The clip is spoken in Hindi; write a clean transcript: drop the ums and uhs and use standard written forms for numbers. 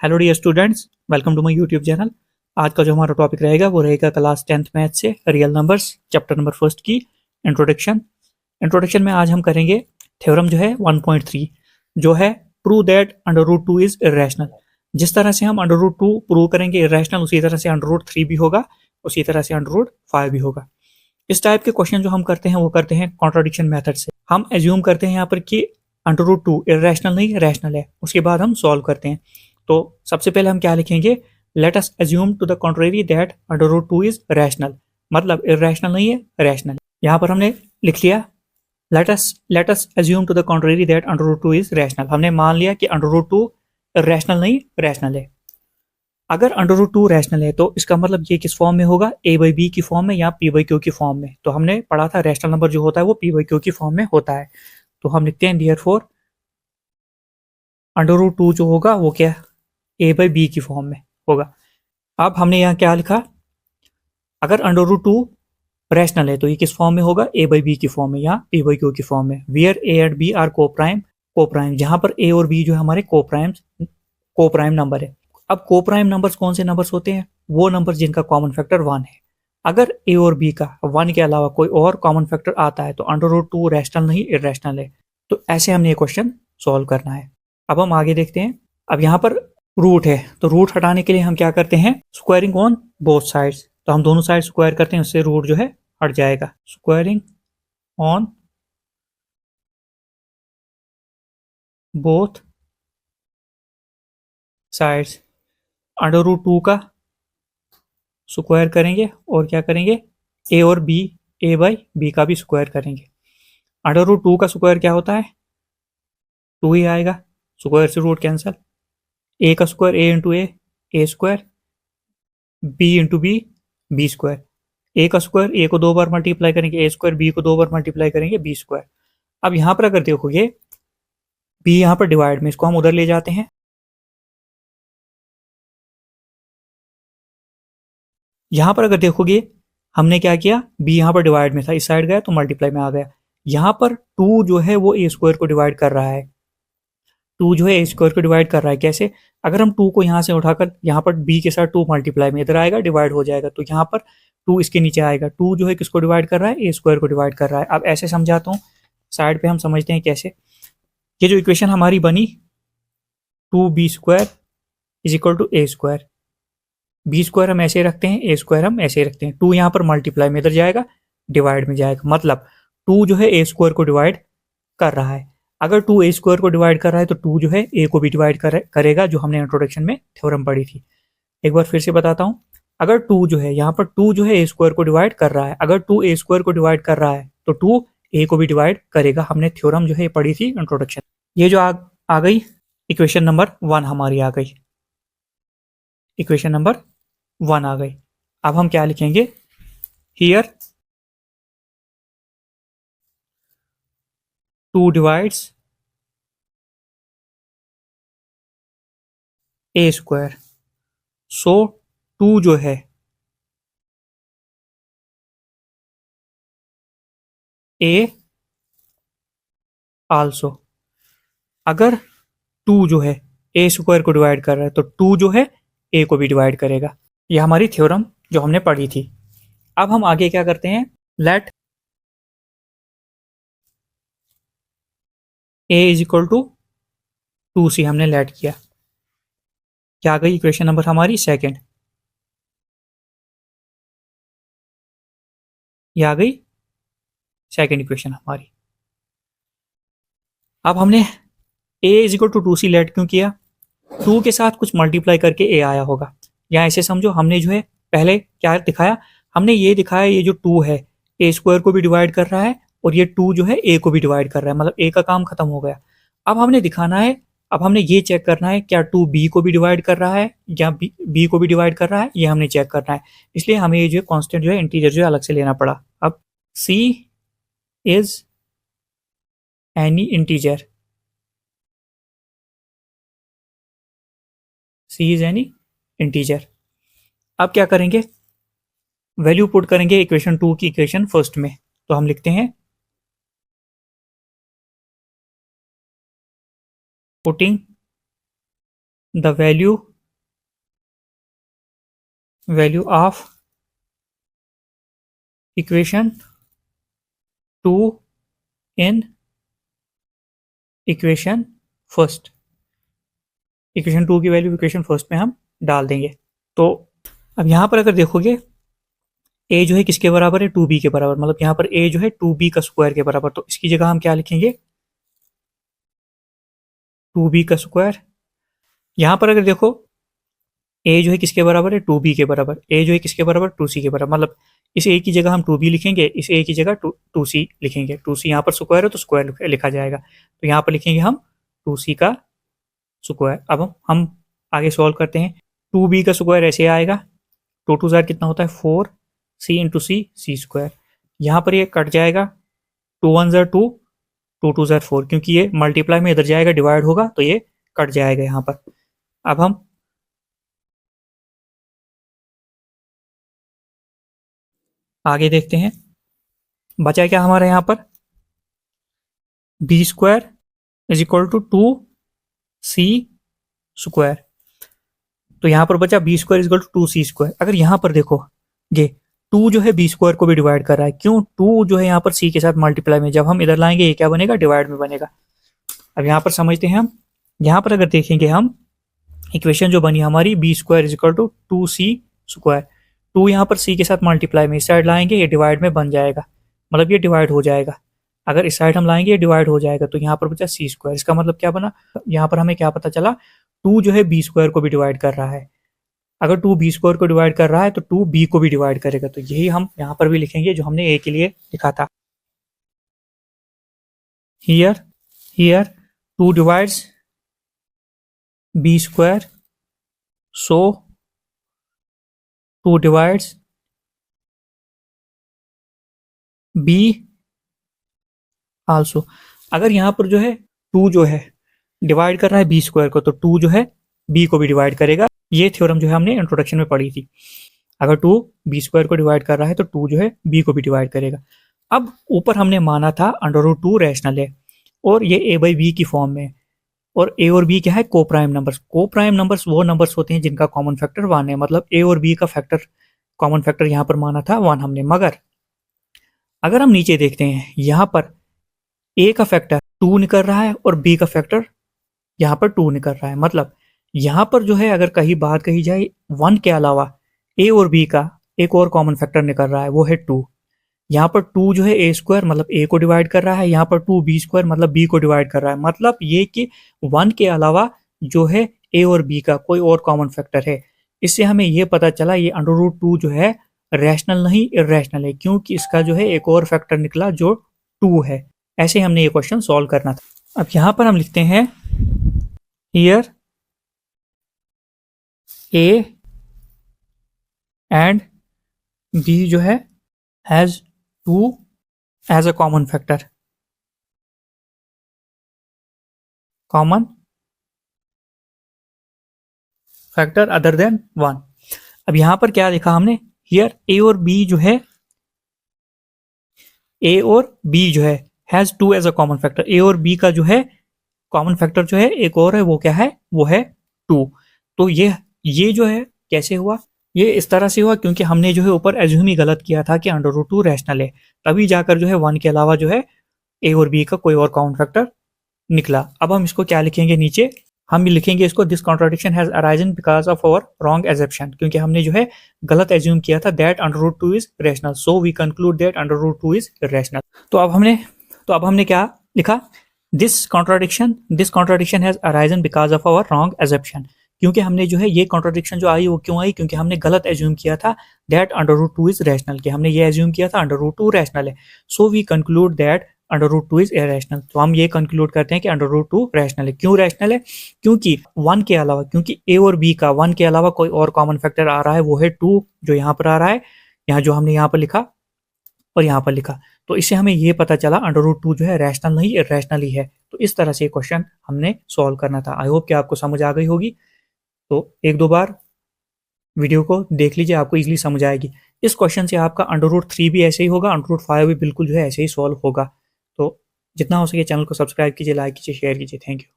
Hello dear students, welcome to my YouTube channel. आज का जो हमारा टॉपिक रहेगा वो रहेगा क्लास 10th मैथ से real numbers chapter number first की इंट्रोडक्शन। इंट्रोडक्शन में आज हम करेंगे थ्योरम जो है 1.3 जो है prove that under root two is irrational. जिस तरह से हम अंडर रूट टू प्रूव करेंगे इरेशनल, उसी तरह से अंडर रूट 3 भी होगा, उसी तरह से अंडर रूट 5 भी होगा। इस टाइप के क्वेश्चन जो हम करते हैं वो करते हैं कॉन्ट्राडिक्शन मेथड से। हम एज्यूम करते हैं यहाँ पर कि अंडर रूट टू इरेशनल नहीं रैशनल है, उसके बाद हम सॉल्व करते हैं। तो सबसे पहले हम क्या लिखेंगे, let us assume to the contrary that under root two is rational, मतलब इरेशनल नहीं है रैशनल। यहाँ पर हमने लिख लिया let us assume to the contrary that under root two is rational. हमने मान लिया कि अंडर रूट टू रैशनल नहीं रैशनल है। अगर अंडर रूट टू रैशनल है तो इसका मतलब ये किस फॉर्म में होगा, ए बाई बी की फॉर्म में या पी बाई क्यू की फॉर्म में। तो हमने पढ़ा था रैशनल नंबर जो होता है वो पी बाई क्यू की फॉर्म में होता है। तो हम लिखते हैं देयरफॉर अंडर रूट टू जो होगा वो क्या ए बाई बी की फॉर्म में होगा। अब हमने यहाँ क्या लिखा, अगर अंडर रूट टू रैशनल है तो ये किस फॉर्म में होगा, ए बाई बी की फॉर्म में या पी बाई क्यू की फॉर्म में। Where a and b are coprime, जहां पर ए और बी जो है हमारे को प्राइम नंबर है। अब को प्राइम नंबर्स कौन से नंबर्स होते हैं, वो नंबर जिनका कॉमन फैक्टर 1 है। अगर ए और बी का 1 के अलावा कोई और कॉमन फैक्टर आता है तो अंडर रूट टू रैशनल नहीं इरेशनल है। तो ऐसे हमने ये क्वेश्चन सॉल्व करना है। अब हम आगे देखते हैं। अब यहाँ पर रूट है तो रूट हटाने के लिए हम क्या करते हैं, स्क्वायरिंग ऑन बोथ साइड्स। तो हम दोनों साइड स्क्वायर करते हैं, उससे रूट जो है हट जाएगा। Squaring on both sides, under root two का स्क्वायर करेंगे और क्या करेंगे, ए और बी, ए बाई बी का भी स्क्वायर करेंगे। अंडर रूट टू का स्क्वायर क्या होता है, 2 ही आएगा। स्क्वायर से रूट कैंसिल, ए का square A into A square, B into B square. A का स्क्वायर ए को 2 बार मल्टीप्लाई करेंगे ए स्क्वायर, बी को 2 बार मल्टीप्लाई करेंगे बी स्क्वायर। अब यहाँ पर अगर देखोगे बी यहाँ पर डिवाइड में, इसको हम उधर ले जाते हैं। यहाँ पर अगर देखोगे हमने क्या किया, बी यहाँ पर डिवाइड में था, इस साइड गया तो मल्टीप्लाई में आ गया। यहाँ पर 2 जो है वो ए स्क्वायर को डिवाइड कर रहा है, 2 जो है ए स्क्वायर को डिवाइड कर रहा है। कैसे, अगर हम 2 को यहाँ से उठाकर यहाँ पर बी के साथ 2 मल्टीप्लाई में इधर आएगा डिवाइड हो जाएगा, तो यहाँ पर 2 इसके नीचे आएगा। 2 जो है किसको डिवाइड कर रहा है, ए स्क्वायर को डिवाइड कर रहा है। अब ऐसे समझाता हूँ, साइड पे हम समझते हैं कैसे। ये जो इक्वेशन हमारी बनी 2b square is equal to a square, b square हम ऐसे रखते हैं, ए स्क्वायर हम ऐसे रखते हैं। 2 यहाँ पर मल्टीप्लाई में इधर जाएगा डिवाइड में जाएगा, मतलब 2 जो है ए स्क्वायर को डिवाइड कर रहा है। अगर 2 ए स्क्वायर को डिवाइड कर रहा है तो 2 जो है ए को भी डिवाइड करेगा, जो हमने इंट्रोडक्शन में थ्योरम पढ़ी थी। एक बार फिर से बताता हूँ, अगर 2 जो है यहाँ पर 2 जो है ए स्क्वायर को डिवाइड कर रहा है, अगर 2 ए स्क्वायर को डिवाइड कर रहा है तो 2 ए को भी डिवाइड करेगा। हमने थ्योरम जो है पढ़ी थी इंट्रोडक्शन। ये जो आ गई इक्वेशन नंबर 1 हमारी आ गई, इक्वेशन नंबर 1 आ गई। अब हम क्या लिखेंगे, here 2 divides A square, so 2 जो है ए आल्सो। अगर 2 जो है ए स्क्वायर को डिवाइड कर रहा है तो 2 जो है ए को भी डिवाइड करेगा। यह हमारी थ्योरम जो हमने पढ़ी थी। अब हम आगे क्या करते हैं, let a is equal to 2c हमने लेट किया। क्या आ गई इक्वेशन नंबर हमारी सेकंड, ये आ गई सेकंड इक्वेशन हमारी। अब हमने A is equal to 2c let क्यों किया, 2 के साथ कुछ मल्टीप्लाई करके ए आया होगा। या ऐसे समझो, हमने जो है पहले क्या दिखाया, हमने ये दिखाया ये जो 2 है ए स्क्वायर को भी डिवाइड कर रहा है और ये 2 जो है ए को भी डिवाइड कर रहा है, मतलब ए का काम खत्म हो गया। अब हमने दिखाना है, अब हमने ये चेक करना है क्या 2 बी को भी डिवाइड कर रहा है या बी को भी डिवाइड कर रहा है, ये हमने चेक करना है। इसलिए हमें ये जो कांस्टेंट जो है इंटीजर जो है अलग से लेना पड़ा। अब C is any integer, C is any integer. अब क्या करेंगे, वैल्यू पुट करेंगे इक्वेशन 2 की इक्वेशन फर्स्ट में। तो हम लिखते हैं putting the value value of equation 2 in equation first. Equation 2 की वैल्यू इक्वेशन फर्स्ट में हम डाल देंगे। तो अब यहाँ पर अगर देखोगे a जो है किसके बराबर है, 2b के बराबर, मतलब यहाँ पर a जो है 2b का स्क्वायर के बराबर। तो इसकी जगह हम क्या लिखेंगे, 2b का स्क्वायर। यहाँ पर अगर देखो a जो है किसके बराबर है, 2b के बराबर, a जो है किसके बराबर, 2c के बराबर, मतलब इस a की जगह हम 2b लिखेंगे, इस a की जगह 2c लिखेंगे। 2c यहाँ पर स्क्वायर है तो स्क्वायर लिखा जाएगा, तो यहाँ पर लिखेंगे हम 2c का स्क्वायर। अब हम आगे सॉल्व करते हैं। 2b का स्क्वायर ऐसे आएगा, 2 2 जार कितना होता है 4, c इंटू सी स्क्वायर। यहाँ पर ये कट जाएगा, 2 1 जार 2, 2 2 जार 4, क्योंकि ये मल्टीप्लाई में इधर जाएगा डिवाइड होगा तो ये कट जाएगा यहाँ पर। अब हम आगे देखते हैं, बचा क्या हमारा यहाँ पर, b square is equal to 2c square. तो यहाँ पर बचा b square is equal to 2c square. अगर यहाँ पर देखो ये 2 जो है बी स्क्वायर को भी डिवाइड कर रहा है, क्यों, 2 जो है यहाँ पर c के साथ मल्टीप्लाई में, जब हम इधर लाएंगे ये क्या बनेगा, डिवाइड में बनेगा। अब यहाँ पर समझते हैं हम, यहाँ पर अगर देखेंगे हम इक्वेशन जो बनी हमारी b square is equal to 2c square, 2 यहाँ पर c के साथ मल्टीप्लाई में, इस साइड लाएंगे ये डिवाइड में बन जाएगा, मतलब ये डिवाइड हो जाएगा। अगर इस साइड हम लाएंगे ये डिवाइड हो जाएगा, तो यहाँ पर बचा c स्क्वायर। इसका मतलब क्या बना, यहाँ पर हमें क्या पता चला, 2 जो है बी स्क्वायर को भी डिवाइड कर रहा है। अगर 2 बी स्क्वायर को डिवाइड कर रहा है तो 2 बी को भी डिवाइड करेगा। तो यही हम यहाँ पर भी लिखेंगे जो हमने ए के लिए लिखा था। Here 2 divides b square, so 2 divides b also. अगर यहाँ पर जो है 2 जो है डिवाइड कर रहा है बी स्क्वायर को, तो 2 जो है बी को भी डिवाइड करेगा। ये थ्योरम जो है हमने इंट्रोडक्शन में पढ़ी थी। अगर 2 बी स्क्वायर को डिवाइड कर रहा है तो 2 जो है बी को भी डिवाइड करेगा। अब ऊपर हमने माना था √2 रैशनल है और ये a बाई बी की फॉर्म में, और a और b क्या है, को प्राइम नंबर्स। को प्राइम नंबर्स वो नंबर्स होते हैं जिनका कॉमन फैक्टर 1 है, मतलब a और b का फैक्टर, कॉमन फैक्टर यहाँ पर माना था 1 हमने। मगर अगर हम नीचे देखते हैं, यहाँ पर a का फैक्टर 2 निकल रहा है और b का फैक्टर यहाँ पर 2 निकल रहा है, मतलब यहाँ पर जो है अगर कहीं बात कही जाए 1 के अलावा a और b का एक और कॉमन फैक्टर निकल रहा है, वो है 2। यहाँ पर 2 जो है a स्क्वायर मतलब a को डिवाइड कर रहा है, यहाँ पर 2 b स्क्वायर मतलब b को डिवाइड कर रहा है। मतलब ये कि 1 के अलावा जो है a और b का कोई और कॉमन फैक्टर है। इससे हमें ये पता चला ये √2 जो है रैशनल नहीं इर्रेशनल है, क्योंकि इसका जो है एक और फैक्टर निकला जो 2 है। ऐसे हमने ये क्वेश्चन सॉल्व करना था। अब यहाँ पर हम लिखते हैं हियर a एंड b जो है has 2 as a common factor, common factor other than 1। अब यहां पर क्या लिखा हमने, हियर a और b जो है, a और b जो है has 2 as a common factor. a और b का जो है कॉमन फैक्टर जो है एक और है, वो क्या है, वो है 2। तो ये जो है कैसे हुआ, ये इस तरह से हुआ क्योंकि हमने जो है ऊपर एज्यूम ही गलत किया था कि √2 रैशनल है, तभी जाकर जो है 1 के अलावा जो है a और b का कोई और कॉमन फैक्टर निकला। अब हम इसको क्या लिखेंगे नीचे, हम लिखेंगे इसको this contradiction has arisen because of our wrong assumption, क्योंकि हमने जो है गलत एज्यूम किया था that √2 is rational, so we conclude that √2 is rational. तो अब हमने क्या लिखा, this contradiction has arisen because of our wrong assumption, क्योंकि हमने जो है ये कॉन्ट्राडिक्शन जो आई वो क्यों आई, क्योंकि हमने गलत एज्यूम किया था दैट √2 इज रैशनल, कि हमने ये एज्यूम किया था √2 रैशनल है, so we conclude that √2 is irrational. तो हम ये कंक्लूड करते हैं कि √2 रैशनल है। क्यों रैशनल है, क्योंकि 1 के अलावा, क्योंकि a और b का 1 के अलावा कोई और कॉमन फैक्टर आ रहा है, वो है 2 जो यहाँ पर आ रहा है, यहाँ जो हमने यहाँ पर लिखा और यहाँ पर लिखा। तो इससे हमें ये पता चला √2 जो है रैशनल नहीं इरेशनल ही है। तो इस तरह से क्वेश्चन हमने सॉल्व करना था। आई होप कि आपको समझ आ गई होगी। तो 1-2 बार वीडियो को देख लीजिए, आपको इजीली समझ आएगी। इस क्वेश्चन से आपका √3 भी ऐसे ही होगा, √5 भी बिल्कुल जो है ऐसे ही सॉल्व होगा। तो जितना हो सके चैनल को सब्सक्राइब कीजिए, लाइक कीजिए, शेयर कीजिए। Thank you.